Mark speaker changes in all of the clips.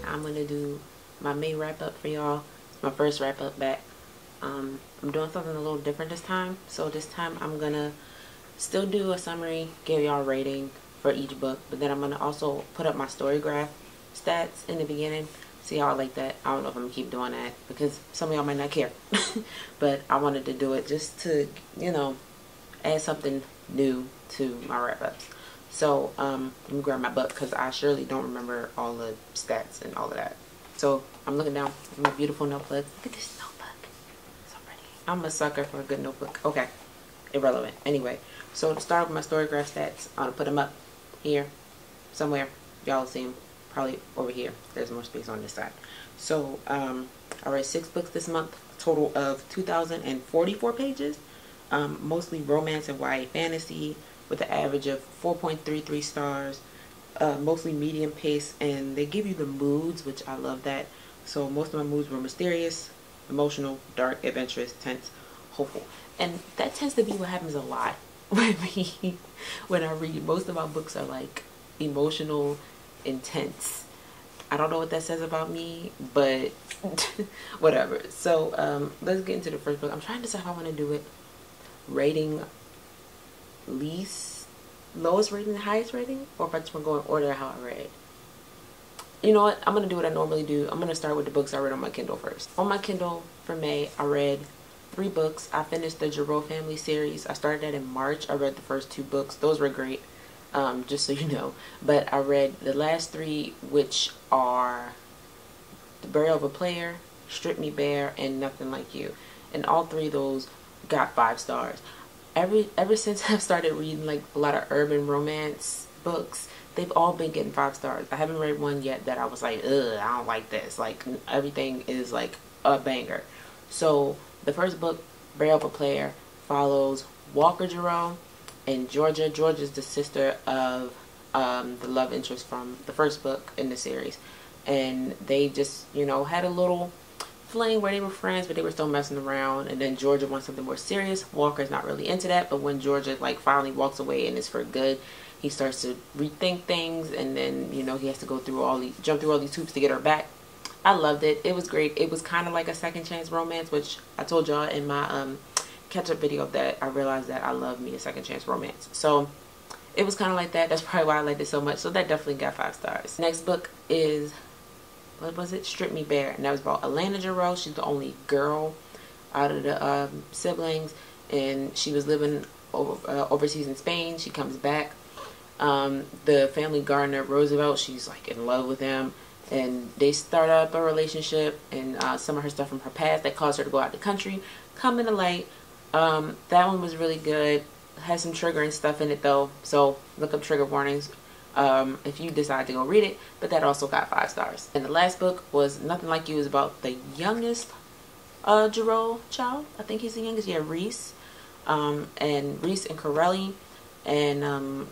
Speaker 1: I'm going to do my May wrap up for y'all. It's my first wrap up back. I'm doing something a little different this time. So this time I'm going to still do a summary, give y'all a rating for each book, but then I'm going to also put up my Storygraph stats in the beginning. See how I like that. I don't know if I'm going to keep doing that because some of y'all might not care. But I wanted to do it just to, you know, add something new to my wrap-ups. So let me grab my book because I surely don't remember all the stats and all of that. So I'm looking down at my beautiful notebook. Look at this notebook. So pretty. I'm a sucker for a good notebook. Okay. Irrelevant. Anyway, so to start with my Storygraph stats, I'm going to put them up here somewhere. Y'all see them probably over here. There's more space on this side. So I read 6 books this month, a total of 2,044 pages. Mostly romance and YA fantasy with an average of 4.33 stars. Mostly medium pace, and they give you the moods, which I love that. So most of my moods were mysterious, emotional, dark, adventurous, tense, hopeful. And that tends to be what happens a lot with me when I read. Most of my books are like emotional, intense. I don't know what that says about me, but whatever. So let's get into the first book. I'm trying to decide if I want to do it rating lowest rating, highest rating, or if I just want to go in order how I read. You know what? I'm going to do what I normally do. I'm going to start with the books I read on my Kindle first. On my Kindle for May, I read 3 books. I finished the Giroux family series. I started that in March. I read the first 2 books. Those were great, just so you know. But I read the last 3, which are The Burial of a Player, Strip Me Bare, and Nothing Like You. And all 3 of those got 5 stars. Ever since I've started reading like a lot of urban romance books, they've all been getting 5 stars. I haven't read one yet that I was like, ugh, I don't like this. Like, everything is like a banger. So the first book, Burial of a Player, follows Walker Giroux and Georgia. Georgia's the sister of the love interest from the first book in the series. And they just, you know, had a little fling where they were friends, but they were still messing around. And then Georgia wants something more serious. Walker's not really into that, but when Georgia like finally walks away and it's for good, he starts to rethink things, and then, you know, he has to jump through all these hoops to get her back. I loved it. It was great. It was kind of like a second chance romance, which I told y'all in my catch-up video that I realized that I love me a second chance romance. So it was kind of like that. That's probably why I liked it so much. So that definitely got 5 stars. Next book is, what was it? Strip Me Bare. And that was about Elena Giroux. She's the only girl out of the siblings. And she was living overseas in Spain. She comes back. The family gardener, Roosevelt, she's like in love with him. And they start up a relationship. And some of her stuff from her past that caused her to go out the country come into light. That one was really good. Has some triggering stuff in it though. So look up trigger warnings if you decide to go read it, but that also got 5 stars. And the last book was Nothing Like You. Is about the youngest Giroux child. I think he's the youngest. Yeah, Reese. And Reese and Corelli. And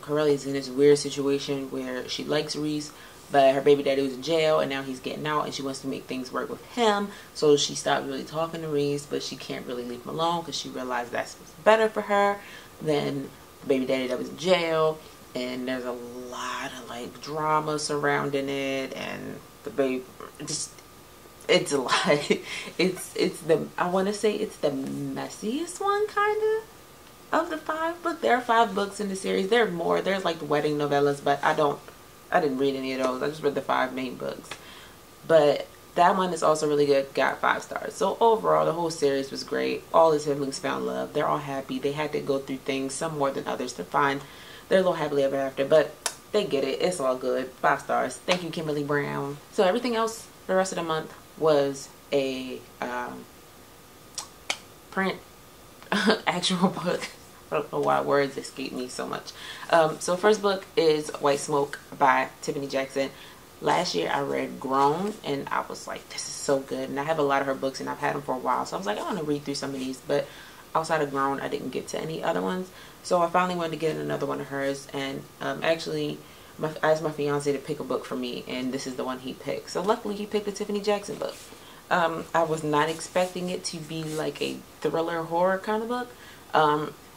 Speaker 1: Corelli is in this weird situation where she likes Reese, but her baby daddy was in jail and now he's getting out and she wants to make things work with him. So she stopped really talking to Reese, but she can't really leave him alone because she realized that's what's better for her than the baby daddy that was in jail. And there's a lot of like drama surrounding it, and the baby it's a lot. I want to say it's the messiest one kind of the 5 books. There are 5 books in the series. There are more. There's like the wedding novellas, but I didn't read any of those. I just read the 5 main books. But that one is also really good. Got 5 stars. So overall, the whole series was great. All the siblings found love. They're all happy. They had to go through things, some more than others, to find their little happily ever after. But they get it. It's all good. 5 stars. Thank you, Kimberly Brown. So everything else the rest of the month was a print actual book. I don't know why words escape me so much. So first book is White Smoke by Tiffany Jackson. Last year I read Grown and I was like, this is so good. And I have a lot of her books and I've had them for a while. So I was like, I want to read through some of these. But outside of Grown, I didn't get to any other ones. So I finally wanted to get in another one of hers. And actually, I asked my fiance to pick a book for me. And this is the one he picked. So luckily he picked the Tiffany Jackson book. I was not expecting it to be like a thriller horror kind of book.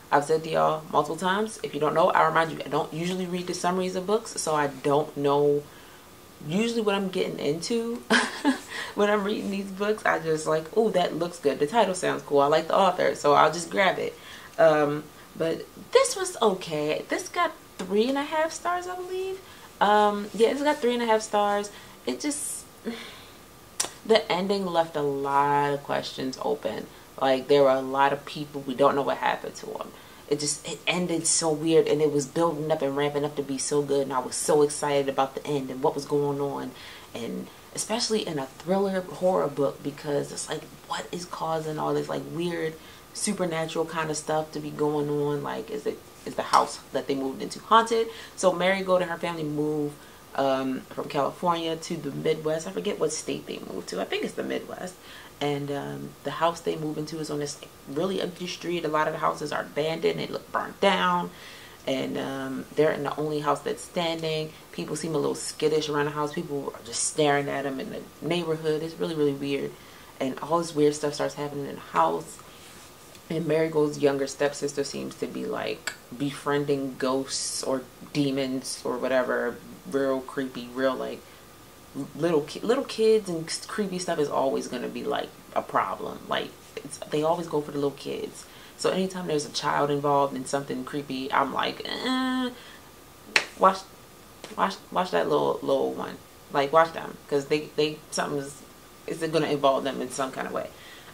Speaker 1: I've said to y'all multiple times, if you don't know, I remind you, I don't usually read the summaries of books, so I don't know usually what I'm getting into when I'm reading these books, I just like, oh, that looks good. The title sounds cool. I like the author, so I'll just grab it. But this was okay. This got 3.5 stars, I believe. Yeah, it's got 3.5 stars. It just, the ending left a lot of questions open. Like, there were a lot of people, we don't know what happened to them. It ended so weird, and it was building up and ramping up to be so good, and I was so excited about the end and what was going on, and especially in a thriller horror book, because it's like, what is causing all this like weird supernatural kind of stuff to be going on? Like, is the house that they moved into haunted? So Marigold and her family move from California to the Midwest. I forget what state they moved to. I think it's the Midwest. And the house they move into is on this really empty street. A lot of the houses are abandoned. They look burnt down. And they're in the only house that's standing. People seem a little skittish around the house. People are just staring at them in the neighborhood. It's really, really weird. And all this weird stuff starts happening in the house. And Marigold's younger stepsister seems to be like befriending ghosts or demons or whatever. Real creepy, real like little kids, and creepy stuff is always going to be like a problem. Like, they always go for the little kids. So anytime there's a child involved in something creepy, I'm like, watch that little one. Like, watch them, because they something is going to involve them in some kind of way.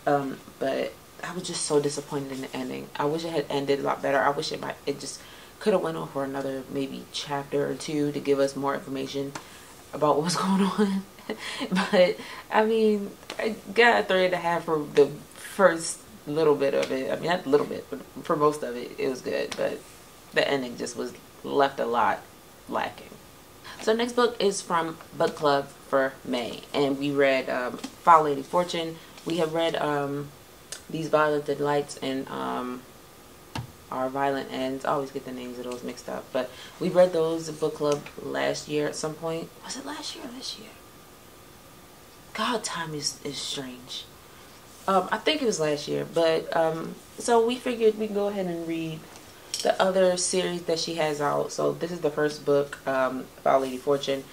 Speaker 1: But I was just so disappointed in the ending. I wish it had ended a lot better. I wish it just could have went on for another maybe chapter or two to give us more information about what's going on. But I mean, I got a 3.5 for the first little bit of it. I mean, not a little bit, but for most of it, it was good. But the ending just was left a lot lacking. So next book is from Book Club for May, and we read Foul Lady Fortune. We have read These Violent Delights and Our Violent Ends. I always get the names of those mixed up, but we read those in book club last year at some point. Was it last year or this year? God, time is strange. I think it was last year, but so we figured we can go ahead and read the other series that she has out. So this is the first book, Foul Lady Fortune.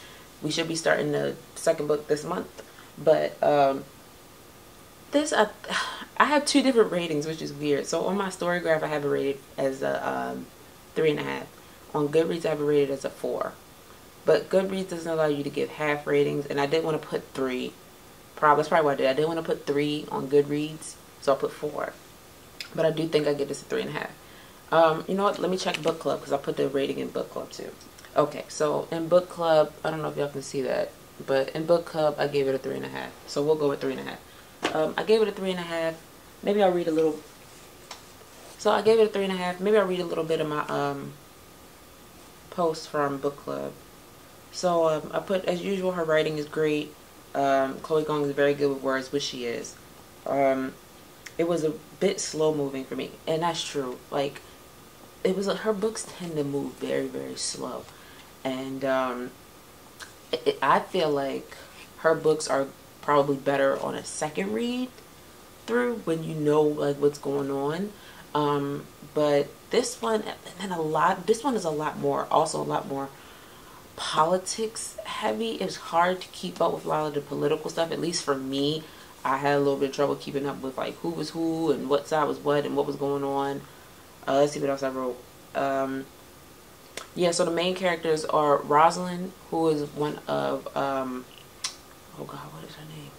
Speaker 1: We should be starting the second book this month, but this I have 2 different ratings, which is weird. So on my Storygraph, I have it rated as a 3.5. On Goodreads, I have it rated as a 4. But Goodreads doesn't allow you to give half ratings, and I didn't want to put 3. That's probably what I did. I didn't want to put 3 on Goodreads, so I put 4. But I do think I get this a 3.5. You know what? Let me check Book Club, because I put the rating in Book Club too. Okay, so in Book Club, I don't know if y'all can see that, but in Book Club, I gave it a 3.5. So we'll go with 3.5. I gave it a 3.5. Maybe I'll read a little. So I gave it a 3.5. Maybe I'll read a little bit of my post from Book Club. So I put, as usual, her writing is great. Chloe Gong is very good with words, which she is. It was a bit slow moving for me, and that's true. Like, it was her books tend to move very, very slow, and I feel like her books are probably better on a second read through, when you know like what's going on. But this one, and this one is a lot more politics heavy. It's hard to keep up with a lot of the political stuff. At least for me, I had a little bit of trouble keeping up with like who was who and what side was what and what was going on. Let's see what else I wrote. Yeah, so the main characters are Rosalind, who is one of oh god, what is her name?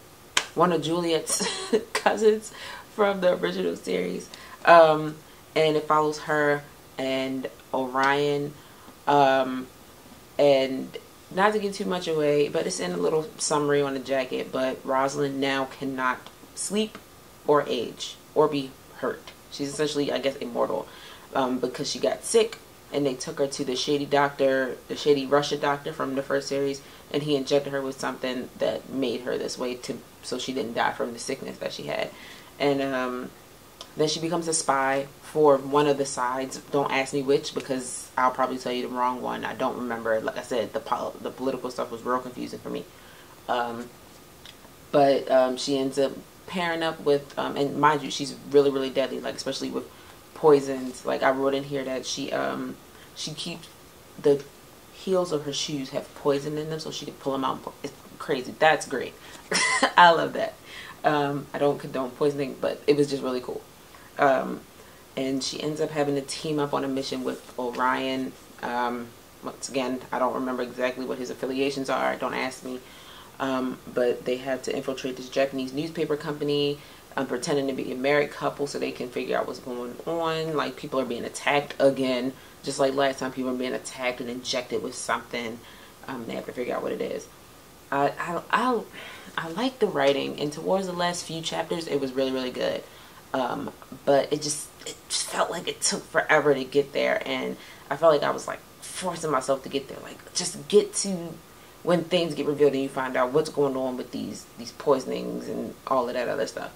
Speaker 1: One of Juliet's cousins from the original series. And it follows her and Orion. And not to give too much away, but it's in a little summary on the jacket, but Rosalind now cannot sleep or age or be hurt. She's essentially, I guess, immortal, because she got sick, and they took her to the shady doctor, the shady Russian doctor from the first series, and he injected her with something that made her this way, so she didn't die from the sickness that she had. And then she becomes a spy for one of the sides. Don't ask me which, because I'll probably tell you the wrong one. I don't remember. Like I said, the political stuff was real confusing for me. But she ends up pairing up with, and mind you, she's really, really deadly, like especially with poisons. Like I wrote in here that she keeps the heels of her shoes have poison in them, so she could pull them out. It's crazy. That's great. I love that. I don't condone poisoning, but it was just really cool. And she ends up having to team up on a mission with Orion. Once again, I don't remember exactly what his affiliations are. Don't ask me. But they have to infiltrate this Japanese newspaper company, pretending to be a married couple so they can figure out what's going on. Like, people are being attacked again, just like last time. People are being attacked and injected with something. They have to figure out what it is. I like the writing, and towards the last few chapters, it was really, really good. But it just felt like it took forever to get there, and I felt like I was like forcing myself to get there. Like, just get to when things get revealed and you find out what's going on with these poisonings and all of that other stuff.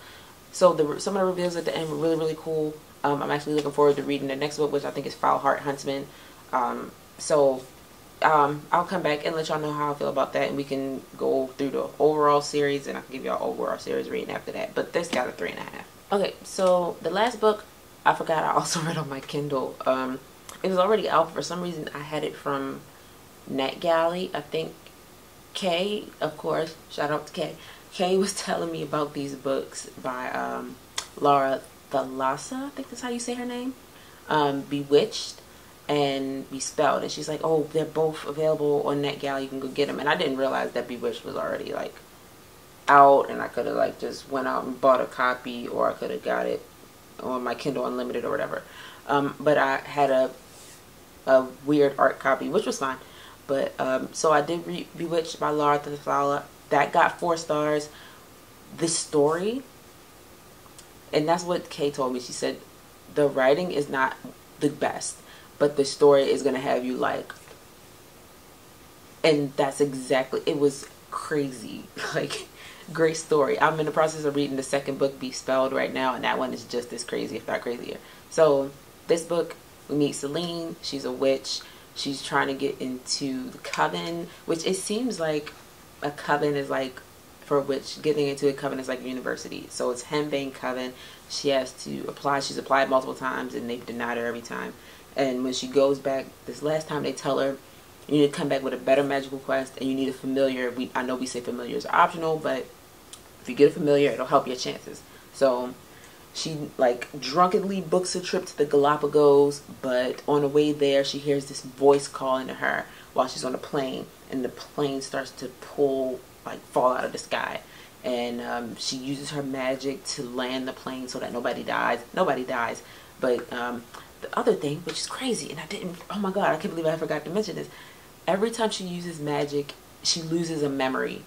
Speaker 1: So some of the reveals at the end were really, really cool. I'm actually looking forward to reading the next book, which I think is Foul Heart Huntsman. I'll come back and let y'all know how I feel about that, and we can go through the overall series, and I can give y'all overall series reading after that. But this got a 3.5. Okay, so the last book, I forgot I also read on my Kindle. It was already out. For some reason, I had it from NetGalley. I think Kay, of course, shout out to Kay. Kay was telling me about these books by Laura Thalassa, I think that's how you say her name. Bewitched and Bespelled, and she's like, oh, they're both available on NetGalley, you can go get them. And I didn't realize that Bewitched was already like out, and I could have like just went out and bought a copy, or I could have got it on my Kindle Unlimited or whatever. But I had a weird art copy, which was fine. But so I did read Bewitched by Laura Thalassa. That got 4 stars. The story, and that's what Kay told me. She said the writing is not the best, but the story is going to have you like, and that's exactly, it was crazy. Like, great story. I'm in the process of reading the second book, Bespelled, right now, and that one is just as crazy, if not crazier. So this book, we meet Celine. She's a witch. She's trying to get into the coven, which it seems like a coven is like, for which getting into a coven is like a university. So it's Henbane Coven. She has to apply. She's applied multiple times, and they've denied her every time. And when she goes back, this last time, they tell her, you need to come back with a better magical quest, and you need a familiar. I know we say familiars are optional, but if you get a familiar, it'll help your chances. So she like drunkenly books a trip to the Galapagos, but on the way there, she hears this voice calling to her while she's on a plane, and the plane starts to fall out of the sky. And she uses her magic to land the plane so that nobody dies. Nobody dies, but the other thing, which is crazy, and oh my god, I can't believe I forgot to mention this. Every time she uses magic, she loses a memory.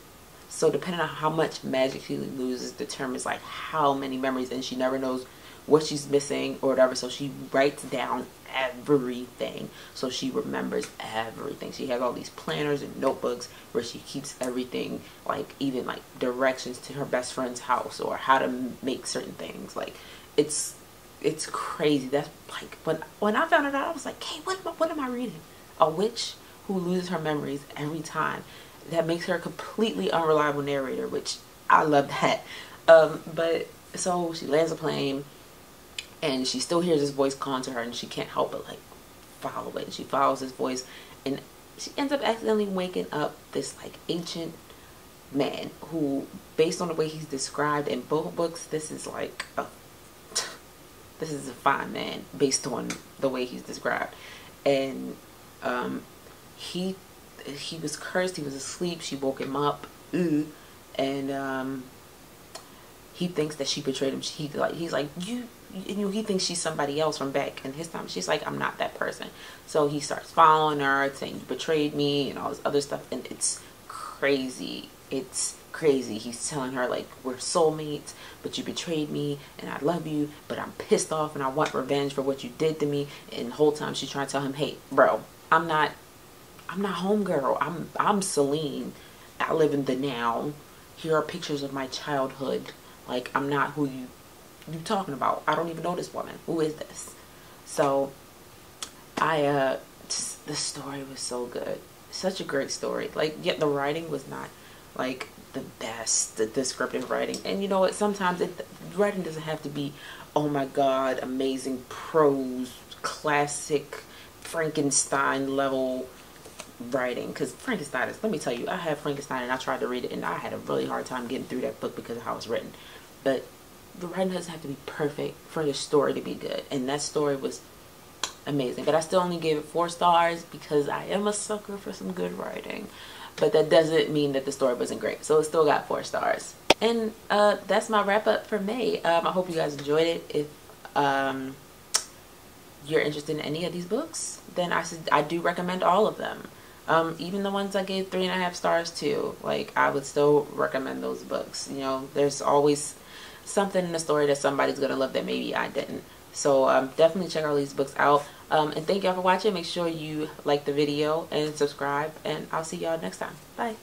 Speaker 1: So depending on how much magic she loses determines like how many memories, and she never knows what she's missing or whatever. So she writes down everything, so she remembers everything. She has all these planners and notebooks where she keeps everything, like even like directions to her best friend's house or how to make certain things. Like, it's crazy. That's like, when I found it out, I was like, hey, what am I reading? A witch who loses her memories every time. That makes her a completely unreliable narrator, which I love that. But so she lands a plane, and she still hears this voice calling to her, and she can't help but like follow it. And she follows this voice, and she ends up accidentally waking up this like ancient man who, based on the way he's described in both books, this is a fine man based on the way he's described. And he was cursed. He was asleep. She woke him up, and he thinks that she betrayed him. He's like, he thinks she's somebody else from back in his time. She's like, I'm not that person. So he starts following her, saying, you betrayed me, and all this other stuff. And it's crazy. It's crazy. He's telling her like, we're soulmates, but you betrayed me, and I love you, but I'm pissed off, and I want revenge for what you did to me. And the whole time she's trying to tell him, hey, bro, I'm not homegirl. I'm Celine. I live in the now. Here are pictures of my childhood. Like, I'm not who you talking about. I don't even know this woman. Who is this? So the story was so good. Such a great story. Like, yet the writing was not like the best, the descriptive writing. And you know what? Sometimes writing doesn't have to be, oh my god, amazing prose, classic Frankenstein level writing, because Frankenstein is, let me tell you, I had Frankenstein and I tried to read it and I had a really hard time getting through that book because of how it's written. But the writing doesn't have to be perfect for the story to be good, and that story was amazing. But I still only gave it 4 stars because I am a sucker for some good writing. But that doesn't mean that the story wasn't great, so it still got 4 stars. And that's my wrap up for May. I hope you guys enjoyed it. If you're interested in any of these books, then I do recommend all of them. Even the ones I gave 3.5 stars to, like, I would still recommend those books. You know, there's always something in the story that somebody's gonna love that maybe I didn't. So definitely check all these books out. And thank y'all for watching. Make sure you like the video and subscribe, and I'll see y'all next time. Bye.